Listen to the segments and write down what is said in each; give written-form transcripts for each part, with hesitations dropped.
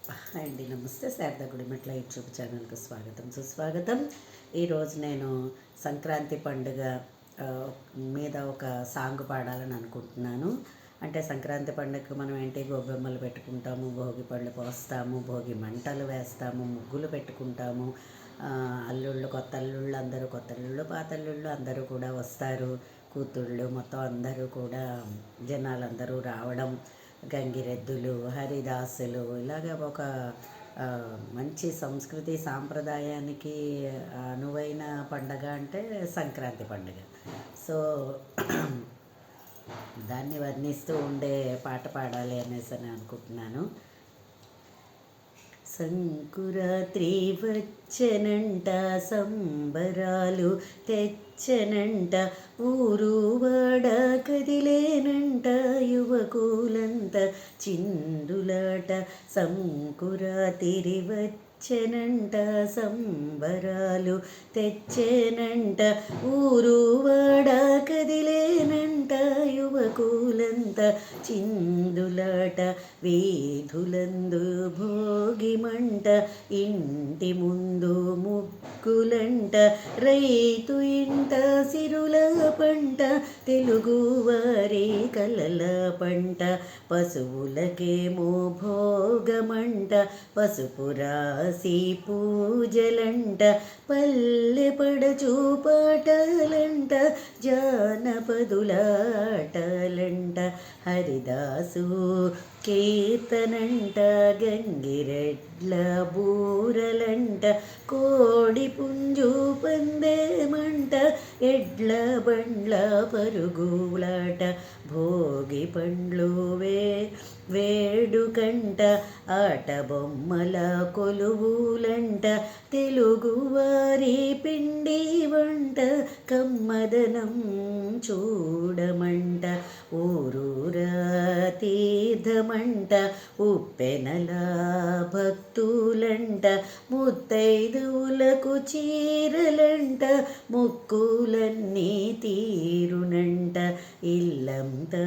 Hi అండి, నమస్తే. Sharada Gudimetla YouTube ఛానల్కి స్వాగతం సుస్వాగతం. ఈరోజు నేను సంక్రాంతి పండుగ ఆ, మీద ఒక సాంగ్ పాడాలని అనుకుంటున్నాను. అంటే సంక్రాంతి పండుగకు మనం ఏంటి గొబ్బెమ్మలు పెట్టుకుంటాము, భోగి పళ్ళు పోస్తాము, భోగి మంటలు వేస్తాము, ముగ్గులు పెట్టుకుంటాము. అల్లుళ్ళు, కొత్త అల్లుళ్ళు అందరూ, కొత్త అల్లుళ్ళు పాత అల్లుళ్ళు అందరూ కూడా వస్తారు. కూతుళ్ళు మొత్తం అందరూ కూడా జనాలందరూ రావడం, గంగిరెద్దులు, హరిదాసులు, ఇలాగ ఒక మంచి సంస్కృతి సాంప్రదాయానికి అనువైన పండగ అంటే సంక్రాంతి పండుగ. సో దాన్ని వర్ణిస్తూ ఉండే పాట పాడాలి అనేసి అని అనుకుంటున్నాను. సంకురాత్రి వచ్చనంట, సంబరాలు తెచ్చనంట, ఊరు వాడ కదిలేనంట, యువకులంత చిందులాట. సంకురాత్రి వచ్చనంట, సంబరాలు తెచ్చేనంట, ఊరు వాడ కదిలేనంట, యువకులంత చిందులాట. వీధులందు భోగి మంట, ఇంటి ముందు ముగ్గులంట, రైతు ఇంట సిరుల పంట, తెలుగువారి కలల పంట. పశువులకేమో భోగమంట, పసుపు రాసి పూజలంట, పల్లె పడచు పాటలంట, జానపదులాటలంట. హరిదాసు కీర్తనంట, గంగిరెడ్ల బూరలంట, కోడి పుంజు పందేమంట, ఎడ్ల బండ్ల పరుగులాట. భోగి పండ్లు వేడుకంట, ఆట బొమ్మల కొలువులంట, తెలుగువారి పిండి వంట, కమ్మదనం చూడమంట. ఊరూరా తీర్థమంట, ఉప్పెనల భక్తులంట, ముత్తైదువులకు చీరలంట, ముక్కులన్నీ తీరునంట. ఇల్లంతా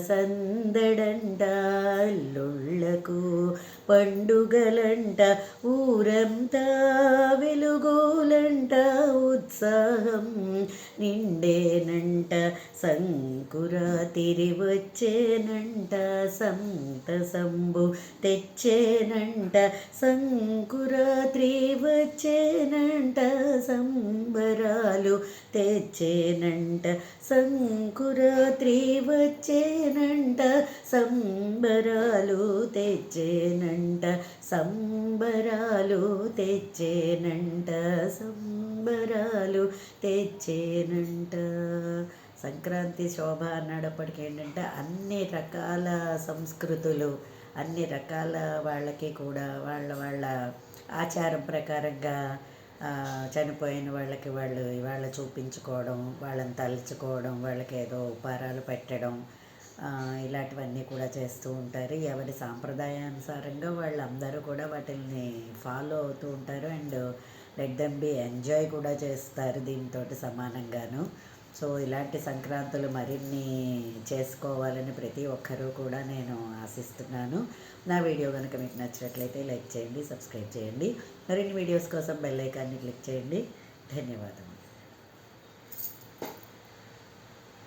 సందడంట, అల్లుళ్ళకు పండుగలంట, ఊరంతా వెలుగులంట, ఉత్సాహం నిండేనంట. సంకురాతిరి వచ్చేనంట, సంతసంబు తెచ్చేనంట, సంకురాత్రి వచ్చేనంట, సంబరాలు తెచ్చేనంట. సంకురాత్రి వచ్చేనంట, సంబరాలు తెచ్చేనంట, సంబరాలు తెచ్చేనంట, సంబరాలు తెచ్చేనంట. సంక్రాంతి శోభ అన్నప్పటికీ ఏంటంటే అన్ని రకాల సంస్కృతులు, అన్ని రకాల వాళ్ళకి కూడా వాళ్ళ వాళ్ళ ఆచారం ప్రకారంగా చనిపోయిన వాళ్ళకి వాళ్ళు ఇవాళ చూపించుకోవడం, వాళ్ళని తలుచుకోవడం, వాళ్ళకి ఏదో ఉపహారాలు పెట్టడం, ఇలాంటివన్నీ కూడా చేస్తూ ఉంటారు. ఎవరి సాంప్రదాయానుసారంగా వాళ్ళందరూ కూడా వాటిని ఫాలో అవుతూ ఉంటారు. And let them be enjoy కూడా చేస్తారు దీంతో సమానంగాను. సో ఇలాంటి సంక్రాంతులు మరిన్ని చేసుకోవాలని ప్రతి ఒక్కరూ కూడా నేను ఆశిస్తున్నాను. నా వీడియో కనుక మీకు నచ్చినట్లయితే లైక్ చేయండి, సబ్స్క్రైబ్ చేయండి. మరిన్ని వీడియోస్ కోసం బెల్ ఐకాన్ని క్లిక్ చేయండి. ధన్యవాదములు.